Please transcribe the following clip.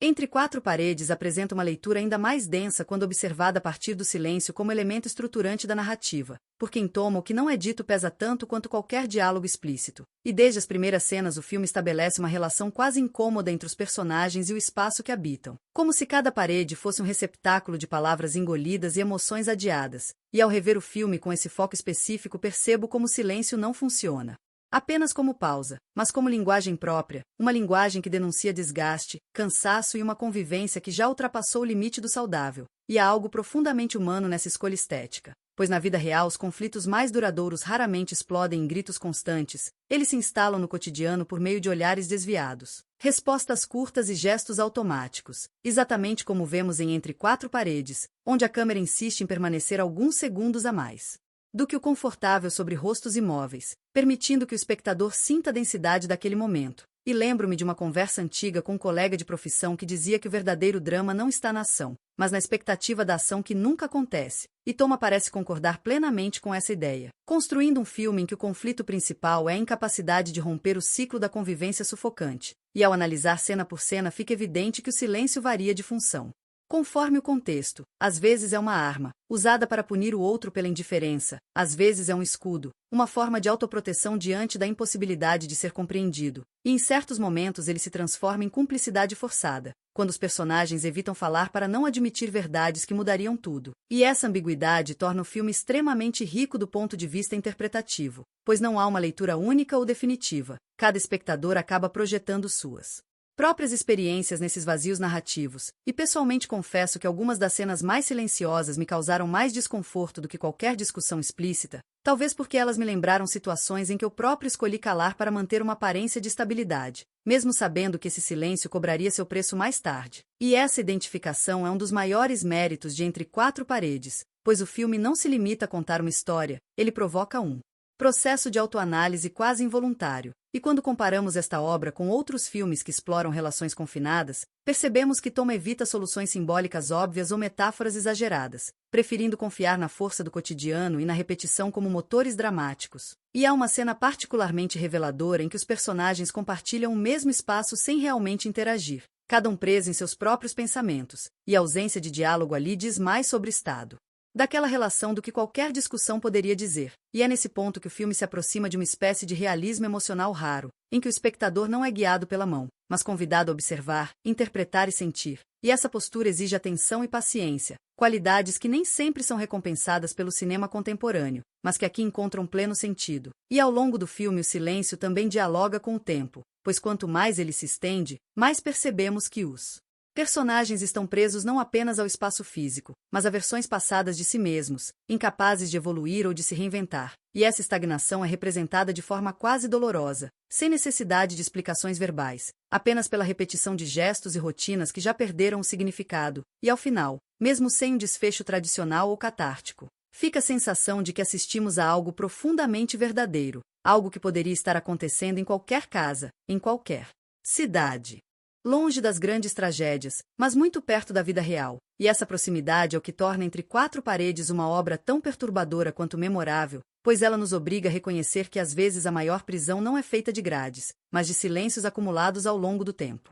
Entre Quatro Paredes apresenta uma leitura ainda mais densa quando observada a partir do silêncio como elemento estruturante da narrativa, porque em toma o que não é dito pesa tanto quanto qualquer diálogo explícito. E desde as primeiras cenas o filme estabelece uma relação quase incômoda entre os personagens e o espaço que habitam, como se cada parede fosse um receptáculo de palavras engolidas e emoções adiadas. E ao rever o filme com esse foco específico percebo como o silêncio não funciona apenas como pausa, mas como linguagem própria, uma linguagem que denuncia desgaste, cansaço e uma convivência que já ultrapassou o limite do saudável. E há algo profundamente humano nessa escolha estética, pois na vida real os conflitos mais duradouros raramente explodem em gritos constantes, eles se instalam no cotidiano por meio de olhares desviados, respostas curtas e gestos automáticos, exatamente como vemos em Entre Quatro Paredes, onde a câmera insiste em permanecer alguns segundos a mais do que o confortável sobre rostos imóveis, permitindo que o espectador sinta a densidade daquele momento. E lembro-me de uma conversa antiga com um colega de profissão que dizia que o verdadeiro drama não está na ação, mas na expectativa da ação que nunca acontece. E Toma parece concordar plenamente com essa ideia, construindo um filme em que o conflito principal é a incapacidade de romper o ciclo da convivência sufocante. E ao analisar cena por cena fica evidente que o silêncio varia de função conforme o contexto. Às vezes é uma arma, usada para punir o outro pela indiferença, às vezes é um escudo, uma forma de autoproteção diante da impossibilidade de ser compreendido, e em certos momentos ele se transforma em cumplicidade forçada, quando os personagens evitam falar para não admitir verdades que mudariam tudo. E essa ambiguidade torna o filme extremamente rico do ponto de vista interpretativo, pois não há uma leitura única ou definitiva, cada espectador acaba projetando suas próprias experiências nesses vazios narrativos, e pessoalmente confesso que algumas das cenas mais silenciosas me causaram mais desconforto do que qualquer discussão explícita, talvez porque elas me lembraram situações em que eu próprio escolhi calar para manter uma aparência de estabilidade, mesmo sabendo que esse silêncio cobraria seu preço mais tarde. E essa identificação é um dos maiores méritos de Entre Quatro Paredes, pois o filme não se limita a contar uma história, ele provoca um processo de autoanálise quase involuntário. E quando comparamos esta obra com outros filmes que exploram relações confinadas, percebemos que Toma evita soluções simbólicas óbvias ou metáforas exageradas, preferindo confiar na força do cotidiano e na repetição como motores dramáticos. E há uma cena particularmente reveladora em que os personagens compartilham o mesmo espaço sem realmente interagir, cada um preso em seus próprios pensamentos, e a ausência de diálogo ali diz mais sobre o estado daquela relação do que qualquer discussão poderia dizer. E é nesse ponto que o filme se aproxima de uma espécie de realismo emocional raro, em que o espectador não é guiado pela mão, mas convidado a observar, interpretar e sentir. E essa postura exige atenção e paciência, qualidades que nem sempre são recompensadas pelo cinema contemporâneo, mas que aqui encontram pleno sentido. E ao longo do filme o silêncio também dialoga com o tempo, pois quanto mais ele se estende, mais percebemos que os personagens estão presos não apenas ao espaço físico, mas a versões passadas de si mesmos, incapazes de evoluir ou de se reinventar. E essa estagnação é representada de forma quase dolorosa, sem necessidade de explicações verbais, apenas pela repetição de gestos e rotinas que já perderam o significado. E ao final, mesmo sem um desfecho tradicional ou catártico, fica a sensação de que assistimos a algo profundamente verdadeiro, algo que poderia estar acontecendo em qualquer casa, em qualquer cidade. Longe das grandes tragédias, mas muito perto da vida real. E essa proximidade é o que torna Entre Quatro Paredes uma obra tão perturbadora quanto memorável, pois ela nos obriga a reconhecer que às vezes a maior prisão não é feita de grades, mas de silêncios acumulados ao longo do tempo.